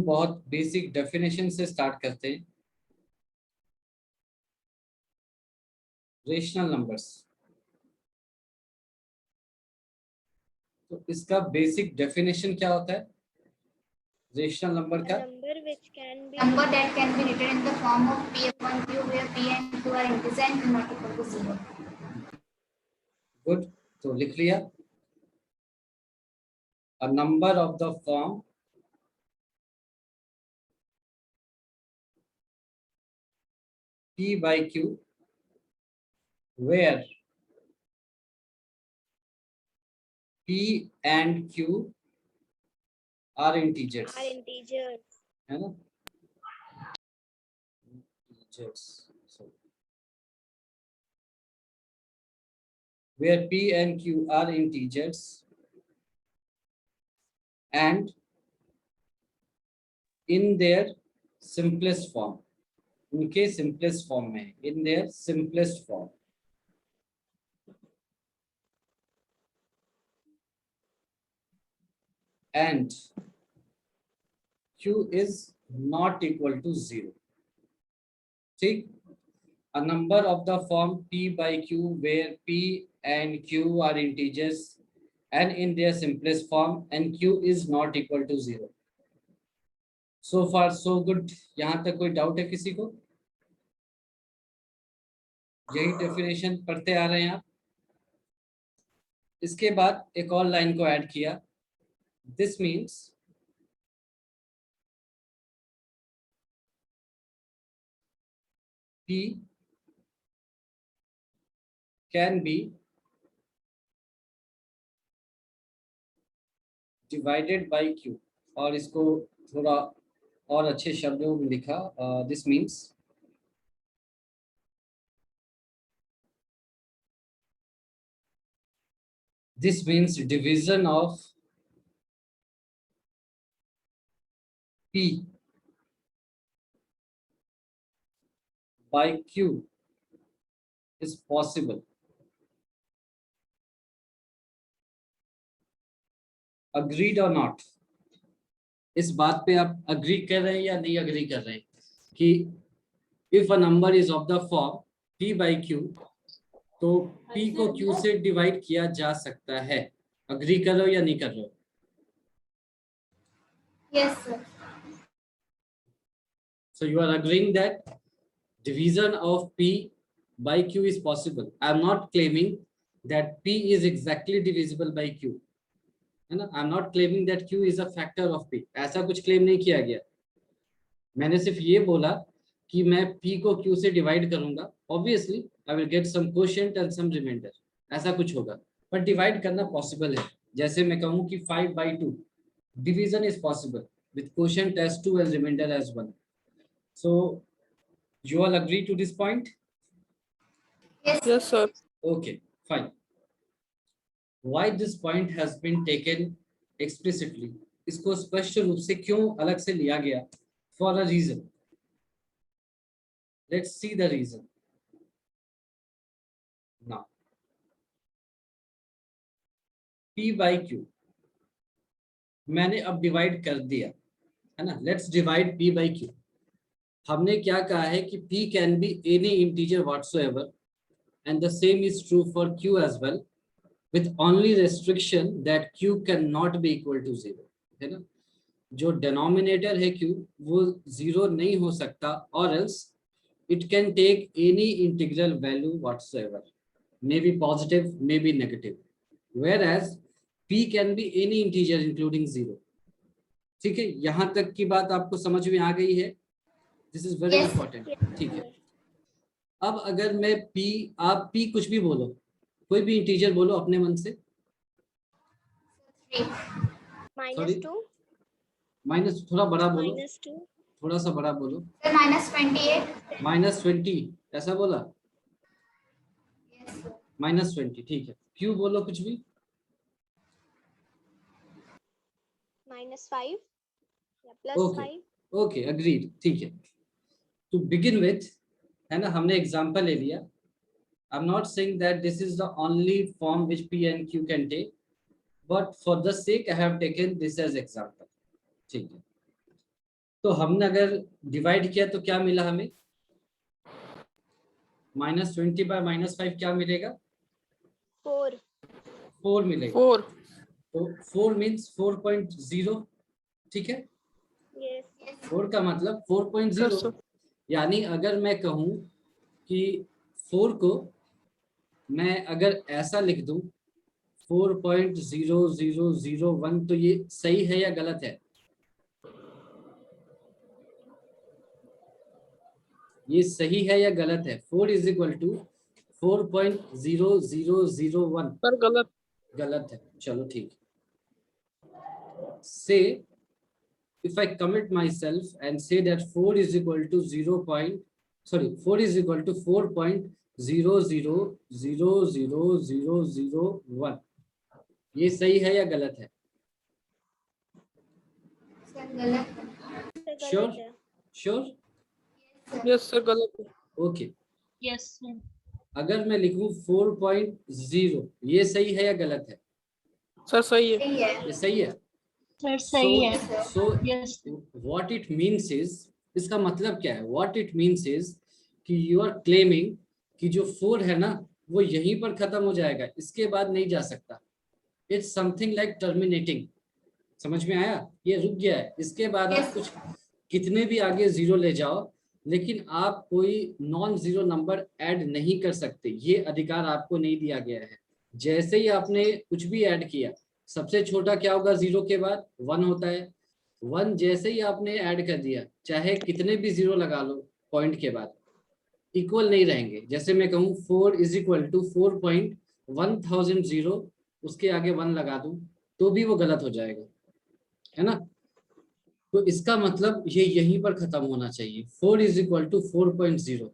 बहुत basic definition से start करते हैं। रेशनल नंबर्स, तो इसका बेसिक डेफिनेशन क्या होता है रेशनल नंबर का? number that can be written in the form of p upon q where p and q are integers and not equal to 0. Good, तो लिख लिया। A number of the form p by q where p and q are integers, है ना? Integers. So, where p and q are integers and in their simplest form, उनके simplest form में, in their simplest form, and q is not equal to 0. ठीक, a number of the form p by q where p and q are integers and in their simplest form and q is not equal to 0. So far so good. यहाँ तक कोई doubt है किसी को? यही definition पढ़ते आ रहे हैं आप। इसके बाद एक और लाइन को ऐड किया, this means p can be divided by q, और इसको थोड़ा और अच्छे शब्दों में लिखा, this means division of p by q is possible. Agreed or not? इस बात पे आप अग्री कर रहे हैं या नहीं अग्री कर रहे हैं कि if a number is of the form p by q, तो p को q से डिवाइड किया जा सकता है? अग्री कर रहे हो या नहीं कर रहे हो? Yes, sir. So you are agreeing that division of p by q is possible. I am not claiming that p is exactly divisible by q, है ना? I am not claiming that q is a factor of p. ऐसा कुछ claim नहीं किया गया। मैंने सिर्फ ये बोला कि मैं p को q से डिवाइड करूंगा, obviously I will get some quotient and some remainder, ऐसा कुछ होगा, पर डिवाइड करना पॉसिबल है। जैसे मैं कहूं कि 5 by 2 division is possible with quotient as 2 and remainder as 1. So you all agree to this point? Yes, sir. Okay, fine. Why this point has been taken explicitly? इसको स्पष्ट रूप से क्यों अलग से लिया गया? For a reason. Let's see the reason. Now, p by q मैंने अब डिवाइड कर दिया, है ना? Let's divide p by q. हमने क्या कहा है कि p can be any integer whatsoever and the same is true for q as well, with only restriction that q cannot be equal to 0, है ना? जो डिनोमिनेटर है q वो 0 नहीं हो सकता, और else it can take any integral value whatsoever, maybe positive, maybe negative, whereas p can be any integer including 0. ठीक है, यहां तक की बात आपको समझ में आ गई है? This is very important. ठीक है, अब अगर मैं p, आप p कुछ भी बोलो, कोई भी इंटीजर बोलो अपने मन से। -2 माइनस, थोड़ा बड़ा बोलो, थोड़ा सा बड़ा बोलो। -28 -20 ऐसा बोला? Yes, sir. -20, ठीक है। q बोलो कुछ भी। -5 या +5। ओके, अग्रीड, ठीक है। टू बिगिन विथ, है ना, हमने एग्जांपल ले लिया। I am not saying that this is the only form which p and q can take, but for the sake I have taken this as example. ठीक है, तो हमने अगर डिवाइड किया तो क्या मिला हमें? -20 by -5 क्या मिलेगा? 4. 4 मिलेगा। 4. तो 4 मीन्स 4.0, ठीक है। Yes. 4 का मतलब 4.0, Yes, sir. यानी अगर मैं कहूँ कि 4 को मैं अगर ऐसा लिख दूं 4.0001, तो ये सही है या गलत है? ये सही है या गलत है? 4 इज इक्वल टू 4.0001। सर गलत. गलत है, चलो ठीक। से if I commit myself and say that 4 is equal to 4 is equal to 4.000001, ये सही है या गलत है? सर गलत है। Sir, sure? गलत है. श्योर? Yes, sir. गलत है. ओके। Yes, sir. अगर मैं लिखूं 4.0, ये सही है या गलत है? सर सही है. सही है। ये सही है। Sir, सही है. So Yes. what it means is, इसका मतलब क्या है? What it means is कि you are claiming कि जो 4 है ना वो यहीं पर खत्म हो जाएगा, इसके बाद नहीं जा सकता। It's something like terminating। समझ में आया? ये रुक गया है, इसके बाद आप कुछ कितने भी आगे जीरो ले जाओ, लेकिन आप कोई नॉन जीरो नंबर ऐड नहीं कर सकते, ये अधिकार आपको नहीं दिया गया है। जैसे ही आपने कुछ भी ऐड किया, सबसे छोटा क्या होगा जीरो के बाद? 1 होता है। 1 जैसे ही आपने ऐड कर दिया, चाहे कितने भी जीरो लगा लो पॉइंट के बाद, इक्वल नहीं रहेंगे। जैसे मैं कहूँ 4 इज इक्वल टू 4.1000, उसके आगे 1 लगा दूं तो भी वो गलत हो जाएगा, है ना। तो इसका मतलब ये यहीं पर खत्म होना चाहिए, 4 इज इक्वल टू 4.0।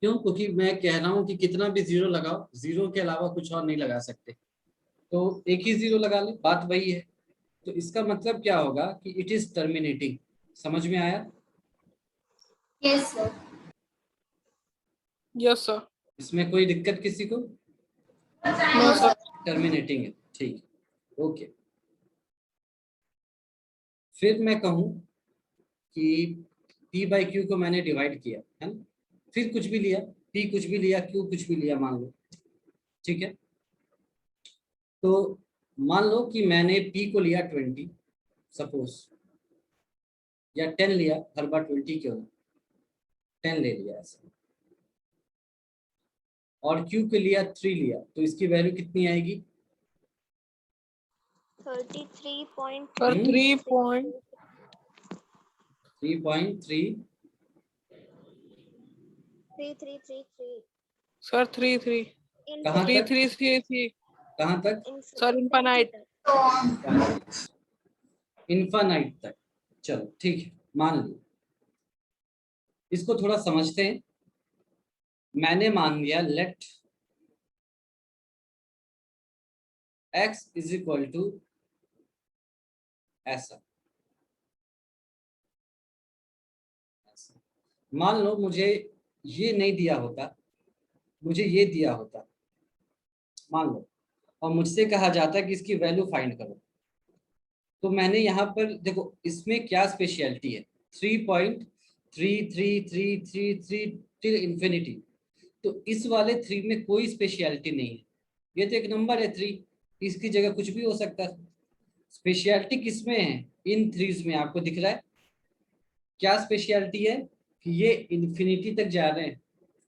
क्यों? क्योंकि मैं कह रहा हूं कि कितना भी जीरो लगाओ, जीरो के अलावा कुछ और नहीं लगा सकते, तो एक ही जीरो लगा ले, बात वही है। तो इसका मतलब क्या होगा कि इट इज टर्मिनेटिंग। समझ में आया? Yes sir. Yes, sir. इसमें कोई दिक्कत किसी को? No, sir. टर्मिनेटिंग है, ठीक, ओके। फिर मैं कहूं कि P बाई क्यू को मैंने डिवाइड किया, है ना, फिर कुछ भी लिया, P कुछ भी लिया, Q कुछ भी लिया, मान लो, ठीक है। तो मान लो कि मैंने P को लिया 20 सपोज, या 10 लिया, हर बार 20 क्यों ना, 10 ले लिया ऐसे, और Q के लिया 3 लिया, तो इसकी वैल्यू कितनी आएगी? 33.3. Sir 3 point. 3.3। 3333. Sir 3. कहाँ तक? 3. कहाँ तक? Sir infinite. इन्फानाइट तक। चलो ठीक है, मान लो। इसको थोड़ा समझते हैं। मैंने मान लिया let x is equal to ऐसा। मान लो मुझे ये नहीं दिया होता, मुझे ये दिया होता, मान लो, और मुझसे कहा जाता कि इसकी वैल्यू फाइंड करो, तो मैंने यहाँ पर देखो इसमें क्या स्पेशलिटी है, 3.333333 टिल इंफिनिटी। तो इस वाले 3 में कोई स्पेशलिटी नहीं है, ये तो एक नंबर है 3, इसकी जगह कुछ भी हो सकता है। स्पेशलिटी किसमें है? इन 3 में। आपको दिख रहा है क्या स्पेशलिटी है? कि ये इंफिनिटी तक जा रहे हैं।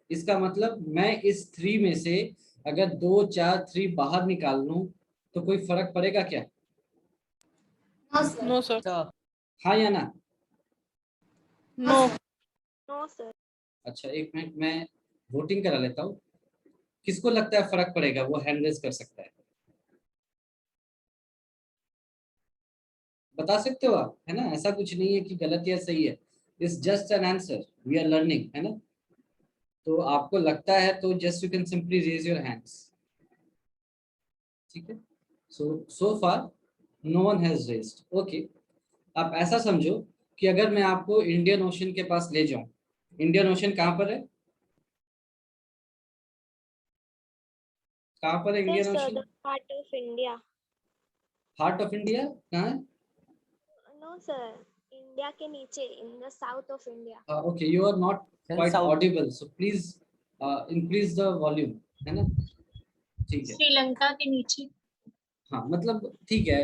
इसका मतलब मैं इस 3 में से अगर 2 4 3 बाहर निकाल लूं तो कोई फर्क पड़ेगा क्या? No, sir. हाँ या ना? No. No, sir. अच्छा एक मिनट, मैं वोटिंग करा लेता हूँ। किसको लगता है फर्क पड़ेगा? वो हैंड रेज कर सकता है, बता सकते हो आप, है ना। ऐसा कुछ नहीं है कि गलत या सही है, it's just an answer, we are learning, है ना। तो आपको लगता है तो just you can simply raise your hands, ठीक है। So far no one has raised, okay. आप ऐसा समझो कि अगर मैं आपको इंडियन ओशन के पास ले जाऊं, इंडियन ओशन कहाँ पर है? कहाँ पर है Sir, Indian ocean? southern part of India. Heart of India कहाँ है? No, sir. India इंडिया के नीचे, in the south of India. Okay, you are not quite South. audible, so please increase the volume, है ना? ठीक है, श्रीलंका के नीचे. हाँ मतलब ठीक है,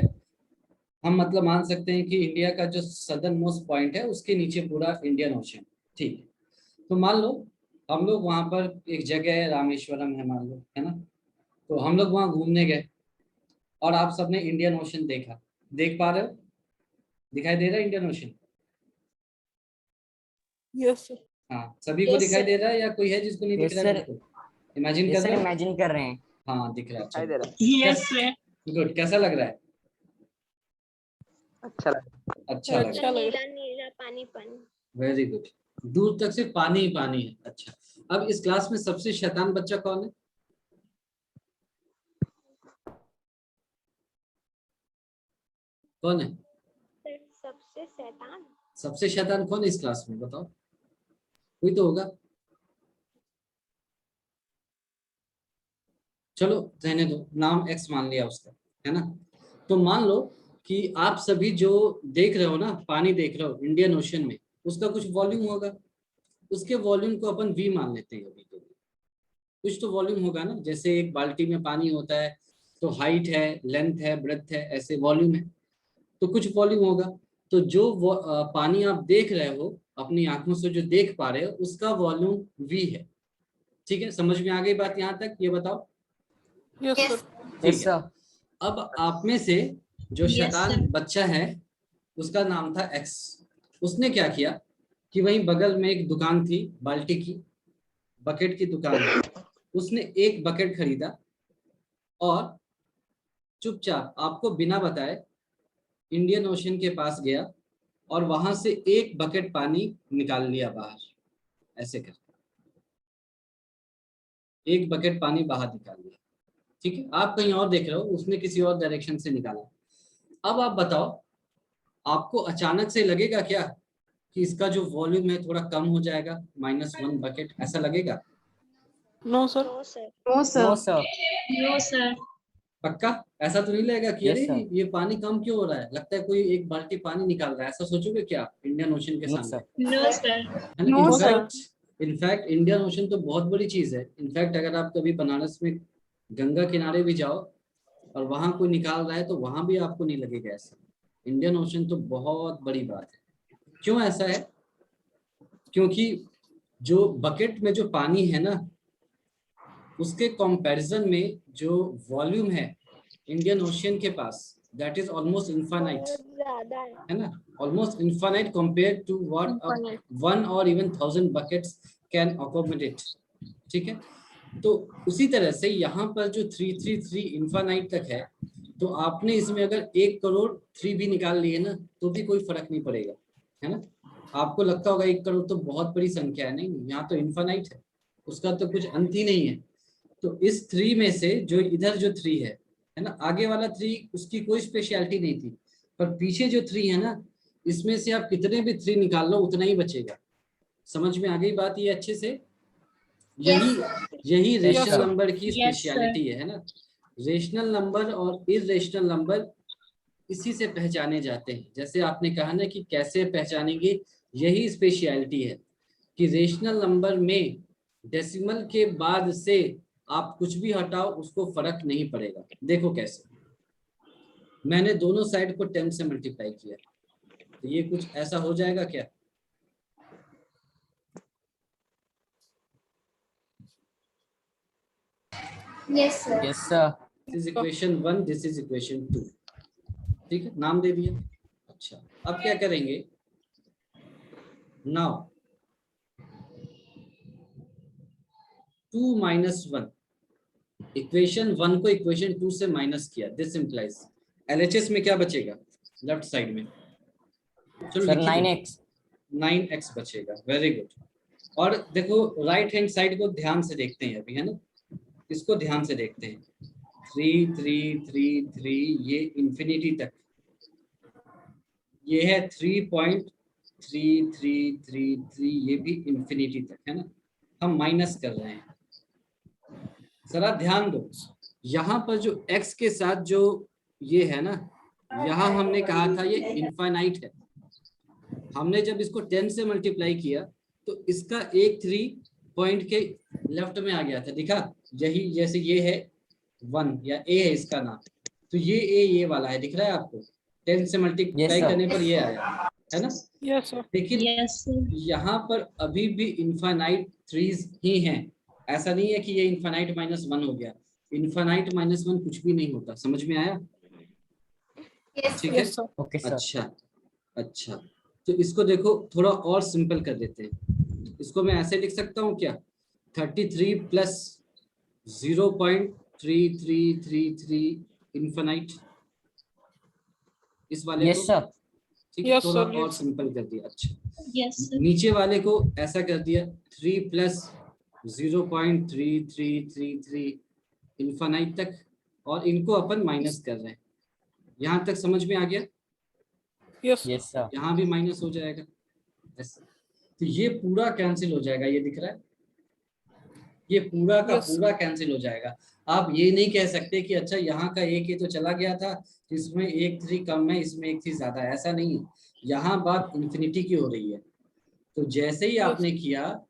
हम मतलब मान सकते हैं कि इंडिया का जो सदर्न मोस्ट पॉइंट है उसके नीचे पूरा इंडियन ओशन, ठीक है। तो मान लो हम लोग वहां पर एक जगह है, रामेश्वरम है मान लो, है ना? तो हम लोग वहां घूमने गए और आप सबने इंडियन ओशन देखा, देख पा रहे हो? दिखाई दे रहा है इंडियन ओशन? Yes, sir. हाँ, सभी को Yes, दिखाई sir. दे रहा है या कोई है जिसको नहीं दिख Yes, रहा है? sir. बिल्कुल इमेजिन ये कर सर रहे हो? इमेजिन कर रहे हैं। हाँ दिख रहा है, दिखाई दे रहा Yes, sir. गुड। कैसा लग रहा है? है। अच्छा लगा। अच्छा लग रहा है, नीला नीला पानी पानी. Very good. दूर तक सिर्फ पानी ही पानी है। अच्छा, अब इस क्लास में सबसे शैतान बच्चा कौन है? कौन है सर सबसे शैतान. सबसे शैतान? कौन है इस क्लास में, बताओ? कोई तो होगा। चलो रहने दो, नाम एक्स मान लिया उसका, है ना? तो मान लो कि आप सभी जो देख रहे हो ना, पानी देख रहे हो इंडियन ओशन में, उसका कुछ वॉल्यूम होगा। उसके वॉल्यूम को अपन वी मान लेते हैं अभी के लिए। कुछ तो वॉल्यूम होगा ना, जैसे एक बाल्टी में पानी होता है तो हाइट है, लेंथ है, ब्रेड्थ है, ऐसे वॉल्यूम है, तो कुछ वॉल्यूम होगा। तो जो पानी आप देख रहे हो अपनी आंखों से, जो देख पा रहे हो, उसका वॉल्यूम वी है। ठीक है, समझ में आ गई बात यहाँ तक? ये बताओ। Yes, Yes. sir. ठीक Yes, है, sir. अब आप में से जो Yes, शैतान sir. बच्चा है उसका नाम था एक्स। उसने क्या किया कि वहीं बगल में एक दुकान थी बाल्टी की, बकेट की दुकान है, उसने एक बकेट खरीदा और चुपचाप आपको बिना बताए इंडियन ओशन के पास गया और वहां से एक बकेट पानी निकाल लिया बाहर, ऐसे कर एक बकेट पानी बाहर निकाल लिया। ठीक है, आप कहीं और देख रहे हो, उसने किसी और डायरेक्शन से निकाला। अब आप बताओ, आपको अचानक से लगेगा क्या कि इसका जो वॉल्यूम है थोड़ा कम हो जाएगा, -1 बकेट, ऐसा लगेगा? No, sir. No sir. No, sir. No, sir. No, sir. पक्का? ऐसा तो नहीं लगेगा कि Yes, अरे sir. ये पानी कम क्यों हो रहा है, लगता है कोई एक बाल्टी पानी निकाल रहा है, ऐसा सोचोगे क्या इंडियन ओशन के No, सामने? sir. No, sir. है ना? No, इनफैक्ट इंडियन ओशन तो बहुत बड़ी चीज है। इनफैक्ट अगर आप कभी बनारस में गंगा किनारे भी जाओ और वहां कोई निकाल रहा है तो वहां भी आपको नहीं लगेगा ऐसा। इंडियन ओशन तो बहुत बड़ी बात है। क्यों ऐसा है? क्योंकि जो बकेट में जो पानी है ना, उसके कंपैरिजन में जो वॉल्यूम है इंडियन ओशन के पास, दैट इज ऑलमोस्ट इनफाइनाइट, बहुत ज्यादा है ना? Almost infinite compare to what 1 or even 1000 buckets can accommodate। ठीक है, तो उसी तरह से यहाँ पर जो 333 इनफाइनाइट तक है, तो आपने इसमें अगर 1 करोड़ 3 भी निकाल लिए ना तो भी कोई फर्क नहीं पड़ेगा, है ना? आपको लगता होगा 1 करोड़ तो बहुत बड़ी संख्या है, नहीं, यहाँ तो इनफाइनाइट है, उसका तो कुछ अंत ही नहीं है। तो इस 3 में से जो इधर जो 3 है ना, आगे वाला 3 उसकी कोई स्पेशलिटी नहीं थी, पर पीछे जो 3 है ना, इसमें से आप कितने भी 3 निकाल लो उतना ही बचेगा। समझ में आ गई बात ये अच्छे से? यही रेशनल नंबर की स्पेशलिटी है ना? रेशनल नंबर और इरेशनल नंबर इसी से पहचाने जाते हैं। जैसे आपने कहा ना कि कैसे पहचानेंगे, यही स्पेशलिटी है कि रेशनल नंबर में डेसिमल के बाद से आप कुछ भी हटाओ उसको फर्क नहीं पड़ेगा। देखो कैसे, मैंने दोनों साइड को 10 से मल्टीप्लाई किया, तो ये कुछ ऐसा हो जाएगा क्या? Yes, sir. Yes, sir. This is equation 1, this is equation 2। ठीक है, नाम दे दिया। अच्छा, अब क्या करेंगे? नाउ 2 - 1, इक्वेशन 1 को इक्वेशन 2 से माइनस किया, दिस इंप्लाइज LHS में क्या बचेगा लेफ्ट साइड में? चलो Sir, 9x. 9x बचेगा, वेरी गुड। और देखो राइट हैंड साइड को ध्यान से देखते हैं अभी, है ना? इसको ध्यान से देखते हैं। 3 3 3 3 ये इंफिनिटी तक, ये है 3.3333, ये भी इंफिनिटी तक, है ना? हम माइनस कर रहे हैं, जरा ध्यान दो। यहाँ पर जो x के साथ जो ये है ना, यहाँ हमने कहा था ये इनफाइनाइट है, हमने जब इसको 10 से मल्टीप्लाई किया तो इसका एक 3 पॉइंट के लेफ्ट में आ गया था, दिखा? यही जैसे ये है 1 या ए है इसका नाम, तो ये वाला है, दिख रहा है आपको? 10 से मल्टीप्लाई करने पर ये आया है ना? Yes, sir. लेकिन यहाँ पर अभी भी इनफाइनाइट थ्रीज ही हैं, ऐसा नहीं है कि ये इनफाइनाइट -1 हो गया। इनफाइनाइट -1 कुछ भी नहीं होता, समझ में आया? Yes. ठीक है, Yes, sir. Okay, sir. अच्छा, तो इसको देखो थोड़ा और सिंपल कर देते हैं। इसको मैं ऐसे लिख सकता हूँ क्या? 33 प्लस 0.3333 इनफाइनाइट, इस वाले Yes, को। sir. ठीक है, Yes, थोड़ा sir, और yes. सिंपल कर दिया। अच्छा, Yes, sir. नीचे वाले को ऐसा कर दिया 3 प्लस 0.3333 इनफाइनाइट तक, और इनको अपन माइनस कर रहे हैं। यहाँ तक समझ में आ गया? Yes. Yes, sir. यहाँ भी माइनस हो जाएगा ऐसे, तो ये पूरा कैंसिल हो जाएगा, ये दिख रहा है? ये पूरा का Yes. पूरा कैंसिल हो जाएगा। आप ये नहीं कह सकते कि अच्छा यहाँ का एक ये तो चला गया था, इसमें एक 3 कम है, इसमें एक 3 ज्यादा है, ऐसा नहीं है। यहाँ बात इन्फिनिटी की हो रही है। तो जैसे ही आपने किया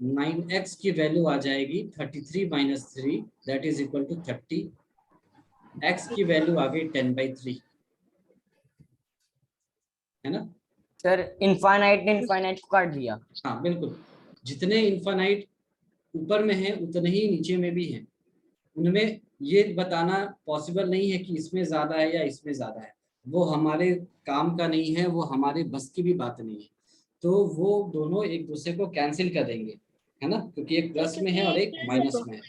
9x की वैल्यू आ जाएगी 33 - 3 that is equal to 30। x की वैल्यू आ गई 10/3, है ना? सर इनफाइनाइट ने इनफाइनाइट को काट दिया। हाँ बिल्कुल, जितने इनफाइनाइट ऊपर में है उतने ही नीचे में भी हैं। उनमें ये बताना पॉसिबल नहीं है कि इसमें ज्यादा है या इसमें ज्यादा है, वो हमारे काम का नहीं है, वो हमारे बस की भी बात नहीं है। तो वो दोनों एक दूसरे को कैंसिल कर देंगे, है ना? क्योंकि एक प्लस में है और एक माइनस में है।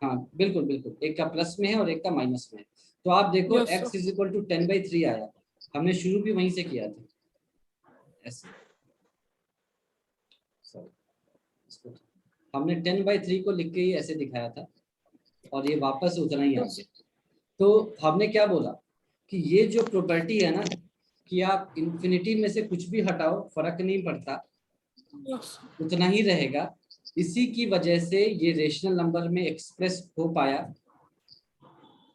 हाँ बिल्कुल बिल्कुल, एक का प्लस में है और एक का माइनस में है। तो आप देखो Yes, x is equal to 10/3 आया, हमने शुरू भी वहीं से किया था ऐसे। हमने 10/3 को लिख के ही ऐसे दिखाया था और ये वापस उतना ही आ गया। तो हमने क्या बोला कि ये जो प्रॉपर्टी है ना कि आप इन्फिनिटी में से कुछ भी हटाओ फर्क नहीं पड़ता, Yes. उतना ही रहेगा। इसी की वजह से ये रेशनल नंबर में एक्सप्रेस हो पाया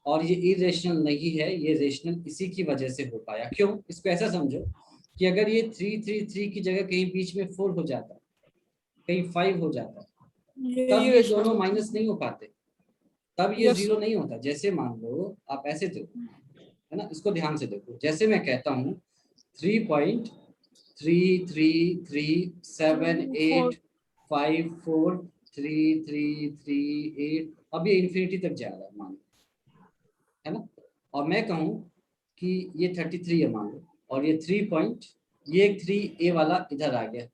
और ये इरेशनल नहीं है, ये रेशनल इसी की वजह से हो पाया। क्यों? इसको ऐसा समझो कि अगर ये 333 की जगह कहीं बीच में 4 हो जाता, कहीं 5 हो जाता, तब ये दोनों माइनस नहीं हो पाते, तब ये Yes. 0 नहीं होता। जैसे मान लो आप ऐसे देखो, है ना? इसको ध्यान से देखो, जैसे मैं कहता हूँ 3.333785433338, अब ये इन्फिनिटी तक जा रहा है मान लो, है ना? और मैं कहूँ कि ये 33 है मान लो, और ये 3 पॉइंट, ये 3a वाला इधर आ गया,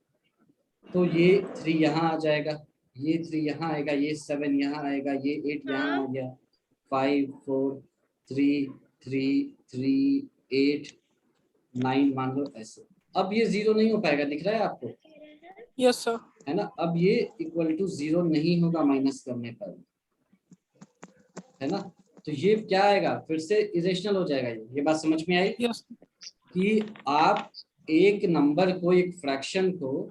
तो ये 3 यहाँ आ जाएगा, ये 3 यहाँ आएगा, ये 7 यहाँ आएगा, ये 8 यहाँ आ गया, 5 4 3 3 3 8 9 मान लो ऐसे। अब ये 0 नहीं हो पाएगा, दिख रहा है आपको? Yes, sir. है ना? अब ये इक्वल टू 0 नहीं होगा माइनस करने पर, है ना? तो ये क्या आएगा? फिर से इरेशनल हो जाएगा। ये बात समझ में आई? Yes. कि आप एक नंबर को, एक फ्रैक्शन को,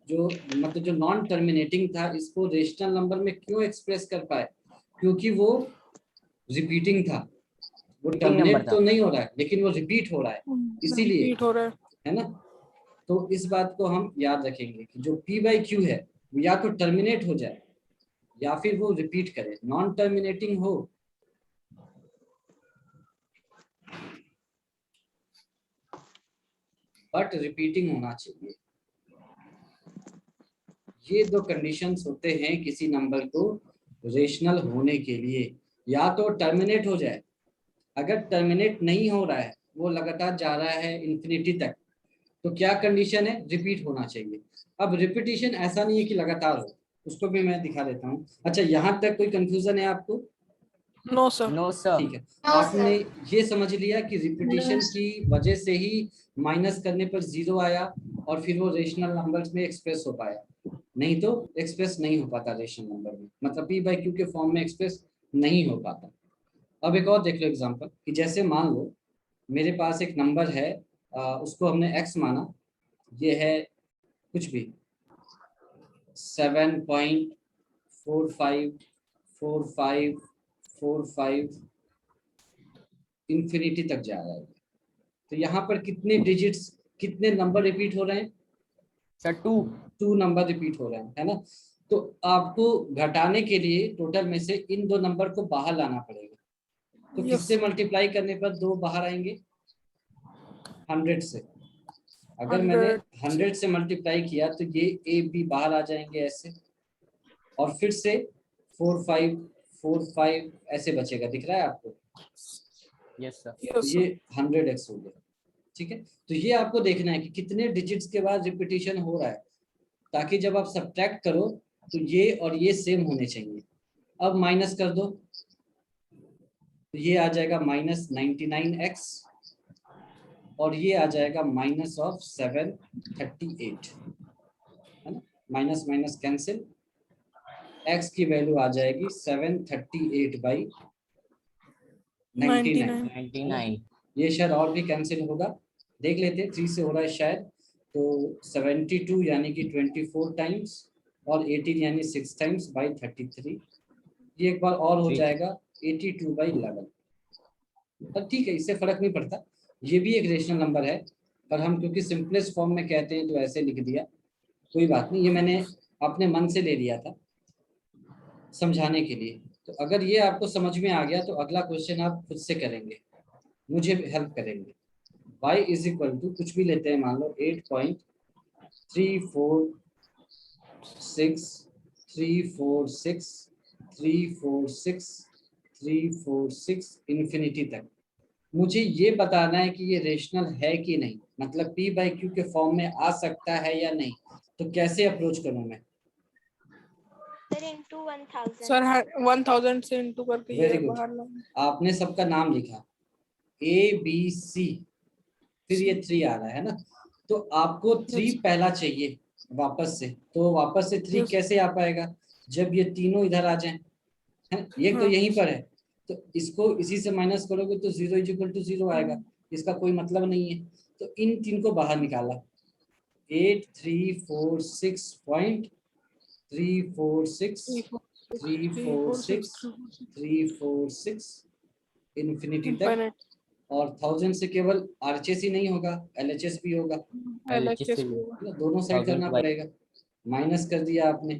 जो मतलब जो नॉन टर्मिनेटिंग था, इसको रेशनल नंबर में क्यों एक्सप्रेस कर पाए? क्योंकि वो रिपीटिंग था, वो टर्मिनेट तो नहीं हो रहा है लेकिन वो रिपीट हो रहा है, इसीलिए, Repeat हो रहा है। है ना? तो इस बात को हम याद रखेंगे कि जो p/q है वो या तो टर्मिनेट हो जाए या फिर वो रिपीट करे, नॉन टर्मिनेटिंग हो बट रिपीटिंग होना चाहिए। ये दो कंडीशंस होते हैं किसी नंबर को रेशनल होने के लिए, या तो टर्मिनेट हो जाए, अगर टर्मिनेट नहीं हो रहा है, वो लगातार जा रहा है इन्फिनिटी तक, तो क्या कंडीशन है? रिपीट होना चाहिए। अब रिपीटिशन ऐसा नहीं है कि लगातार हो, उसको भी मैं दिखा देता हूँ। अच्छा, यहाँ तक कोई कंफ्यूजन है आपको? No, sir. No sir. ठीक है, आपने ये समझ लिया कि रिपीटिशन की वजह से ही माइनस करने पर 0 आया और फिर वो रेशनल नंबर्स में एक्सप्रेस हो पाया, नहीं तो एक्सप्रेस नहीं हो पाता रेशनल नंबर में, मतलब p/q के फॉर्म में एक्सप्रेस नहीं हो पाता। अब एक और देख लो एग्जांपल, कि जैसे मान लो मेरे पास एक नंबर है, उसको हमने x माना, ये है कुछ भी 7.454545 इन्फिनिटी तक जा रहा है। तो यहाँ पर कितने डिजिट्स कितने नंबर रिपीट हो रहे हैं? सर 2। 2 नंबर रिपीट हो रहे हैं, है ना। तो आपको घटाने के लिए टोटल में से इन 2 नंबर को बाहर लाना पड़ेगा। तो Yes. किससे मल्टीप्लाई करने पर 2 बाहर आएंगे? 100 से। अगर मैंने 100 से मल्टीप्लाई किया तो ये ए बी बाहर आ जाएंगे ऐसे, और फिर से 4 5 4 5 ऐसे बचेगा, दिख रहा है आपको? Yes sir. तो Yes, ये sir. 100x हो गया, ठीक है। तो ये आपको देखना है कि कितने डिजिट्स के बाद रिपीटिशन हो रहा है, ताकि जब आप सब्ट्रैक्ट करो तो ये और ये सेम होने चाहिए। अब माइनस कर दो तो ये आ जाएगा -99x, और ये आ जाएगा -738, है ना। माइनस माइनस कैंसिल, x की वैल्यू आ जाएगी 738/99। 99। ये शायद और भी कैंसिल होगा, देख लेते हैं। 3 से हो रहा है शायद, तो 72 यानी कि 24 टाइम्स, और 18 यानी 6 टाइम्स बाई 33। ये एक बार और हो ठीक। जाएगा 82/11। पर ठीक है, इससे फर्क नहीं पड़ता, ये भी एक रेशनल नंबर है, पर हम क्योंकि सिंपलेस्ट फॉर्म में कहते हैं तो ऐसे लिख दिया, कोई बात नहीं। ये मैंने अपने मन से ले लिया था समझाने के लिए। तो अगर ये आपको समझ में आ गया तो अगला क्वेश्चन आप खुद से करेंगे, मुझे हेल्प करेंगे। y इज इक्वल टू कुछ भी लेते हैं, मान लो 8.346 इन्फिनिटी तक। मुझे ये बताना है कि ये रेशनल है कि नहीं, मतलब p बाई क्यू के फॉर्म में आ सकता है या नहीं। तो कैसे अप्रोच करूं मैं? Sir, into 1000. Sir, 1000 से into करके Very ये good. बाहर लाना. आपने सबका नाम लिखा ABC, फिर ये 3 आ रहा है ना, तो आपको 3 Yes. पहला चाहिए वापस से। तो वापस से 3 Yes. कैसे आ पाएगा? जब ये तीनों इधर आ जाएं, है, ये तो हाँ. यहीं पर है, तो इसको इसी से माइनस करोगे तो 0 इज इक्वल टू 0 आएगा, इसका कोई मतलब नहीं है। तो इन 3 को बाहर निकाला, 8346 इन्फिनिटी तक। Infinite. और 1000 से केवल RHS ही नहीं होगा, LHS भी होगा, LHS भी होगा. मतलब दोनों साइड करना पड़ेगा। माइनस कर दिया आपने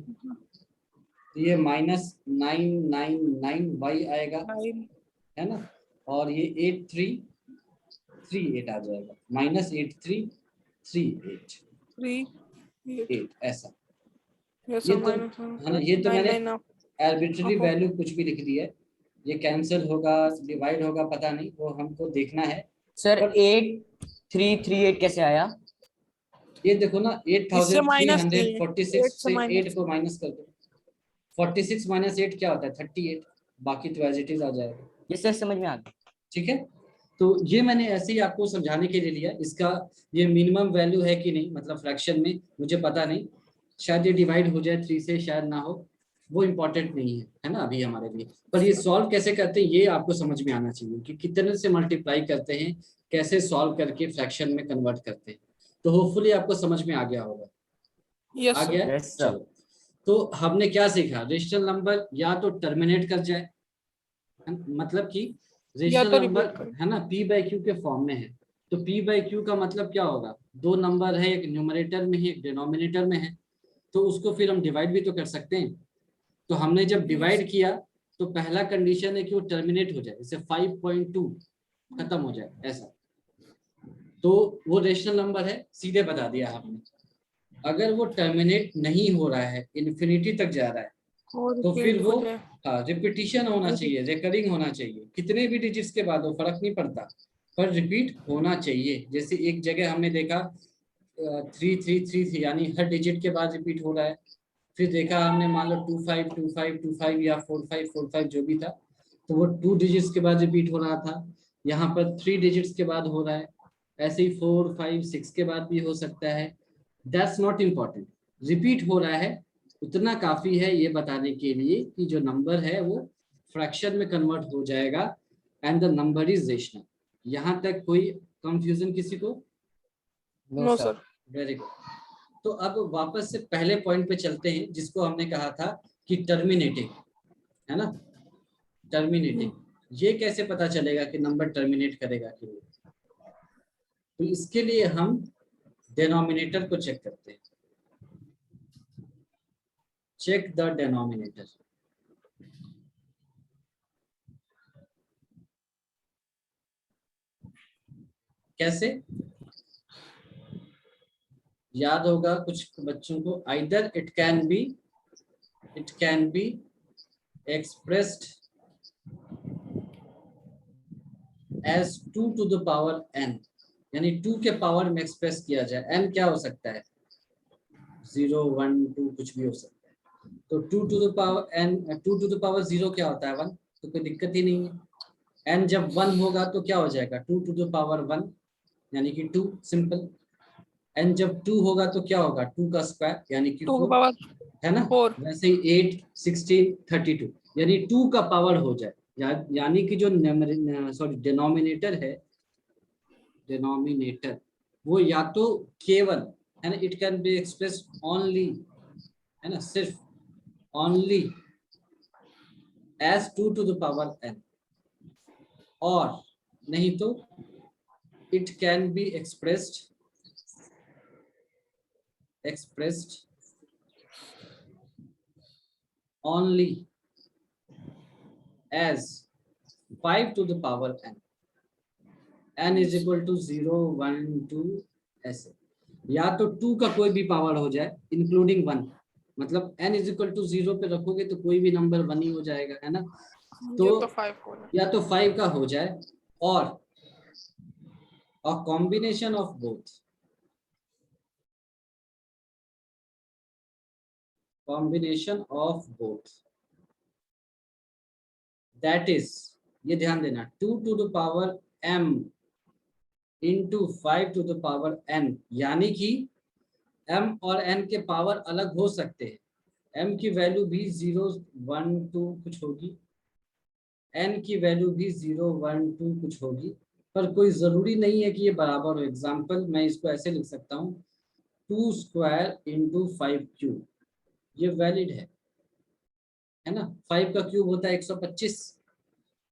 तो ये -999y आएगा, 9. है ना। और ये 8338 आ जाएगा, -8338 3. 8. ऐसा। Yes, ये sir. तो Minus 1. है ना, ये तो 9 मैंने 9 up. Arbitrary Up. वैल्यू कुछ भी लिख दिया है, ये कैंसिल होगा डिवाइड होगा पता नहीं, वो हमको देखना है। सर पर 8338 कैसे आया? ये देखो ना, इससे minus नहीं है. 8346 8 से से minus. 8 को माइनस कर दो, 46 - 8 क्या होता है? 38, बाकी तो एज इट इज आ जाएगा, ये सर समझ में आ गया। ठीक है। तो ये मैंने ऐसे ही आपको समझाने के लिए लिया। इसका ये मिनिमम वैल्यू है कि नहीं, मतलब फ्रैक्शन में, मुझे पता नहीं, शायद ये डिवाइड हो जाए 3 से, शायद ना हो, वो इम्पोर्टेंट नहीं है ना अभी हमारे लिए। पर ये सॉल्व कैसे करते हैं ये आपको समझ में आना चाहिए, कि कितने से मल्टीप्लाई करते हैं, कैसे सॉल्व करके फ्रैक्शन में कन्वर्ट करते हैं। तो होपफुली आपको समझ में आ गया होगा। Yes, आ sir. गया? Yes, sir. चलो, तो हमने क्या सीखा? रेशनल नंबर या तो टर्मिनेट कर जाए, मतलब कि या रेशनल तो नंबर repeat करो. है ना p बाई क्यू के फॉर्म में है, तो p बाई क्यू का मतलब क्या होगा? 2 नंबर है, एक न्यूमरेटर में है एक डिनोमिनेटर में है, तो उसको फिर हम डिवाइड भी तो कर सकते हैं। तो हमने जब डिवाइड किया तो पहला कंडीशन है कि वो टर्मिनेट हो जाए, जैसे 5.2 खत्म हो जाए ऐसा, तो वो रेशनल नंबर है, सीधे बता दिया आपने। अगर वो टर्मिनेट नहीं हो रहा है, इन्फिनिटी तक जा रहा है, और तो फिर repeat वो हो जाए. रिपीटिशन होना चाहिए, रिकरिंग होना चाहिए, कितने भी डिजिट्स के बाद हो फर्क नहीं पड़ता, पर रिपीट होना चाहिए। जैसे एक जगह हमने देखा 3333 यानी हर डिजिट के बाद रिपीट हो रहा है, फिर देखा हमने मान लो 252525 या 4545 जो भी था, तो वो 2 डिजिट्स के बाद रिपीट हो रहा था। यहाँ पर 3 डिजिट्स के बाद हो रहा है, ऐसे ही 4 5 6 के बाद भी हो सकता है। दैट्स नॉट इम्पॉर्टेंट, रिपीट हो रहा है उतना काफी है ये बताने के लिए कि जो नंबर है वो फ्रैक्शन में कन्वर्ट हो जाएगा and the number is rational. यहाँ तक कोई कंफ्यूजन किसी को? No, sir. Very good. तो अब वापस से पहले पॉइंट पे चलते हैं, जिसको हमने कहा था कि टर्मिनेटिंग, है ना। टर्मिनेटिंग, ये कैसे पता चलेगा कि नंबर टर्मिनेट करेगा कि नहीं? तो इसके लिए हम डिनोमिनेटर को चेक करते हैं। Check the denominator. कैसे? याद होगा कुछ बच्चों को, either it can be expressed as 2 to the power n, यानी 2 के पावर में एक्सप्रेस किया जाए। n क्या हो सकता है? 0 1 2 कुछ भी हो सकता है। तो 2 to the power n, 2 to the power 0 क्या होता है? 1। तो कोई दिक्कत ही नहीं है। n जब 1 होगा तो क्या हो जाएगा? 2 to the power 1 यानी कि 2, सिंपल। n जब 2 होगा तो क्या होगा? 2 का स्क्वायर यानी कि 2 4, पावर है ना? 4। वैसे ही 8 16 32 यानी 2 का पावर हो जाए, यानी कि जो डिनोमिनेटर है, डिनोमिनेटर वो या तो केवल, है ना, it can be express only, है ना, सिर्फ only as 2 to the power n, और नहीं तो it can be expressed only as 5 to the power n, n is equal to 0 1 2 ऐसे। या तो 2 का कोई भी पावर हो जाए इंक्लूडिंग 1, मतलब n is equal to 0 पे रखोगे तो कोई भी नंबर 1 ही हो जाएगा, है ना? ये तो 5 हो रहा है। या तो 5 का हो जाए और a combination of both, that is, ये ध्यान देना, 2 to the power m into 5 to the power n, यानी कि m और n के पावर अलग हो सकते हैं। m की वैल्यू भी 0 1 2 कुछ होगी, n की वैल्यू भी 0 1 2 कुछ होगी, पर कोई जरूरी नहीं है कि ये बराबर हो। एग्जाम्पल मैं इसको ऐसे लिख सकता हूँ, 2 स्क्वायर इंटू 5 क्यूब, ये वैलिड है ना? 5 का क्यूब होता है 125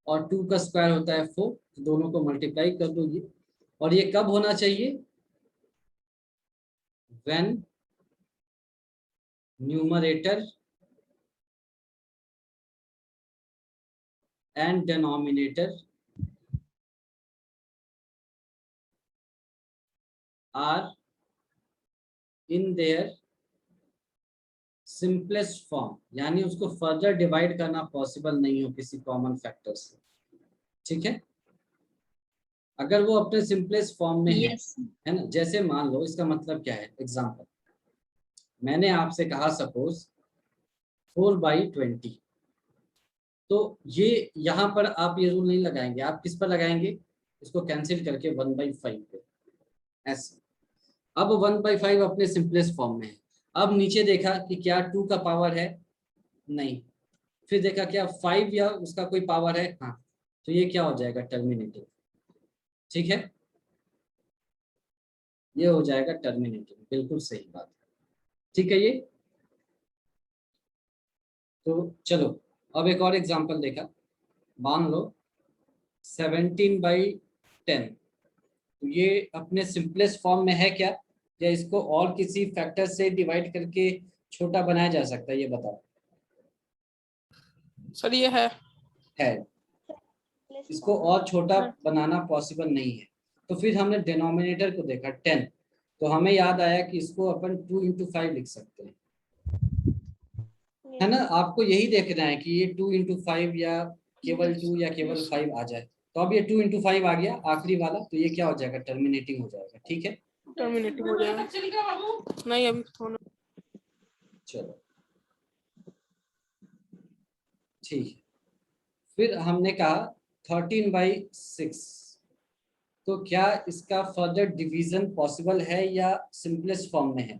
और 2 का स्क्वायर होता है 4, तो दोनों को मल्टीप्लाई कर दो ये। और ये कब होना चाहिए? When numerator and denominator are in their simplest form, यानी उसको फर्दर डिवाइड करना पॉसिबल नहीं हो किसी कॉमन फैक्टर से, ठीक है? अगर वो अपने सिंपलेस्ट फॉर्म में है ना? जैसे मान लो, इसका मतलब क्या है? एग्जांपल, मैंने आपसे कहा सपोज 4/20, तो ये यहाँ पर आप ये रूल नहीं लगाएंगे, आप किस पर लगाएंगे? इसको कैंसिल करके 1/5 पे, ऐसे। अब 1/5 अपने सिंपलेस्ट फॉर्म में है। अब नीचे देखा कि क्या 2 का पावर है? नहीं। फिर देखा क्या 5 या उसका कोई पावर है? हाँ। तो ये क्या हो जाएगा? टर्मिनेटिव, ठीक है? ये हो जाएगा टर्मिनेटिव, बिल्कुल सही बात है, ठीक है ये। तो चलो अब एक और एग्जांपल देखा, मान लो 17/10, तो ये अपने सिंपलेस्ट फॉर्म में है क्या, या इसको और किसी फैक्टर से डिवाइड करके छोटा बनाया जा सकता है? ये बताओ। सर ये है। इसको और छोटा बनाना पॉसिबल नहीं है। तो फिर हमने डिनोमिनेटर को देखा 10, तो हमें याद आया कि इसको अपन 2 into 5 लिख सकते हैं, है ना? आपको यही देखना है कि ये 2 into 5 या केवल 2 या केवल 5 आ जाए। तो अब ये 2 into 5 आ गया आखिरी वाला, तो ये क्या हो जाएगा? टर्मिनेटिंग हो जाएगा, ठीक है? टर्मिनेटिंग हो जाएगा। नहीं अभी होना। चलो ठीक है। फिर हमने कहा 13/6, तो क्या इसका फर्दर डिवीजन पॉसिबल है या सिंपलेस्ट फॉर्म में है?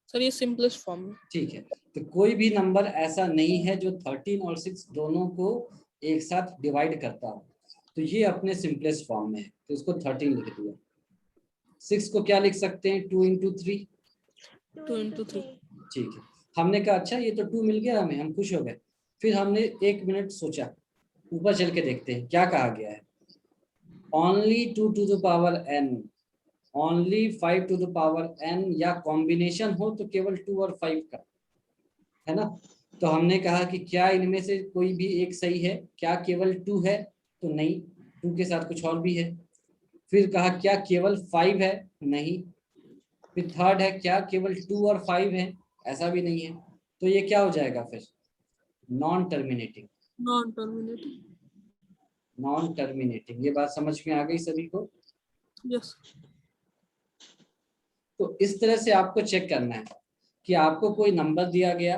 सर ये सिंपलेस्ट फॉर्म में। ठीक है, तो कोई भी नंबर ऐसा नहीं है जो 13 और 6 दोनों को एक साथ डिवाइड करता हो, तो ये अपने सिंपलेस्ट फॉर्म में है, तो इसको 13 लिख दिया। 6 को क्या लिख सकते हैं? 2 into 3। 2 into 3। ठीक है, हमने कहा अच्छा ये तो 2 मिल गया हमें, हम खुश हो गए। फिर हमने 1 मिनट सोचा, ऊपर चल के देखते हैं क्या कहा गया है। only 2 to the power n, only 5 to the power n, या कॉम्बिनेशन हो तो केवल 2 और 5 का, है ना। तो हमने कहा कि क्या इनमें से कोई भी एक सही है, क्या केवल 2 है, तो नहीं, 2 के साथ कुछ और भी है। फिर कहा क्या केवल 5 है, नहीं। फिर थर्ड है क्या केवल 2 और 5 है, ऐसा भी नहीं है। तो ये क्या हो जाएगा फिर, non terminating. Non terminating. Non terminating, ये बात समझ में आ गई सभी को। यस। तो इस तरह से आपको चेक करना है कि आपको कोई नंबर दिया गया,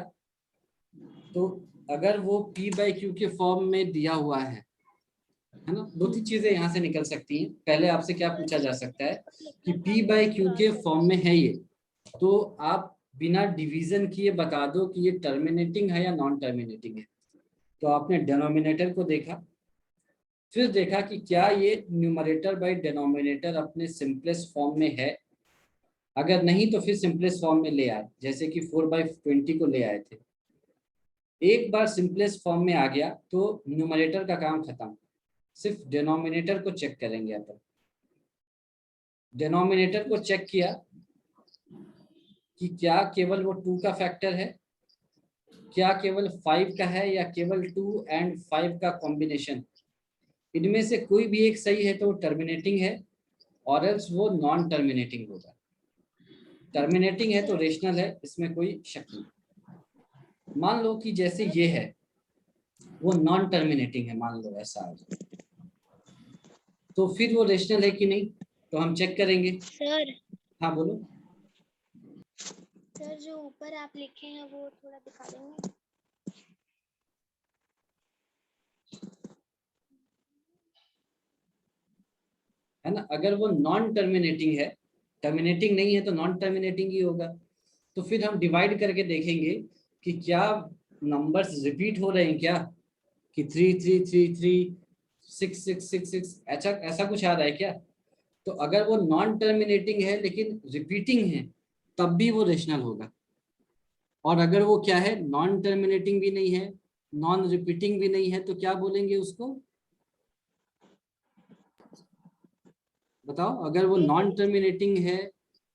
तो अगर वो p/q के फॉर्म में दिया हुआ है ना, दो तीन चीजें यहाँ से निकल सकती हैं। पहले आपसे क्या पूछा जा सकता है कि p/q के फॉर्म में है ये, तो आप बिना डिवीजन किए बता दो कि ये टर्मिनेटिंग है या नॉन टर्मिनेटिंग है। तो आपने डिनोमिनेटर को देखा, फिर देखा कि क्या ये न्यूमरेटर बाय डिनोमिनेटर अपने सिंपलेस्ट फॉर्म में है। अगर नहीं तो फिर सिंपलेस्ट फॉर्म में ले आए, जैसे कि 4/20 को ले आए थे। एक बार सिंपलेस्ट फॉर्म में आ गया तो न्यूमरेटर का काम खत्म, सिर्फ डिनोमिनेटर को चेक करेंगे अपन। डिनोमिनेटर को चेक किया कि क्या केवल वो 2 का फैक्टर है, क्या केवल 5 का है, या केवल 2 एंड 5 का कॉम्बिनेशन। इनमें से कोई भी एक सही है तो वो टर्मिनेटिंग है, और एल्स वो नॉन टर्मिनेटिंग होगा। टर्मिनेटिंग है तो रेशनल है, इसमें कोई शक नहीं। मान लो कि जैसे ये है वो नॉन टर्मिनेटिंग है, मान लो ऐसा आ जाए, तो फिर वो रेशनल है कि नहीं, तो हम चेक करेंगे। सर, हाँ बोलो। सर जो ऊपर आप लिखे हैं वो थोड़ा दिखा देंगे। है ना, अगर वो नॉन टर्मिनेटिंग है, टर्मिनेटिंग नहीं है तो नॉन टर्मिनेटिंग ही होगा। तो फिर हम डिवाइड करके देखेंगे कि क्या नंबर्स रिपीट हो रहे हैं क्या, कि 3 3 3 3 6 6 6 6 ऐसा कुछ आ रहा है क्या। तो अगर वो नॉन टर्मिनेटिंग है लेकिन रिपीटिंग है, तब भी वो रेशनल होगा। और अगर वो क्या है, नॉन टर्मिनेटिंग भी नहीं है, नॉन रिपीटिंग भी नहीं है, तो क्या बोलेंगे उसको, बताओ। अगर वो नॉन टर्मिनेटिंग है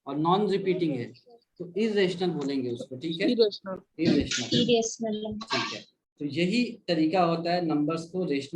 और नॉन रिपीटिंग है तो इरेशनल बोलेंगे उसको, ठीक है, इरेशनल। इरेशनल, ठीक है। तो यही तरीका होता है नंबर्स को रेशनल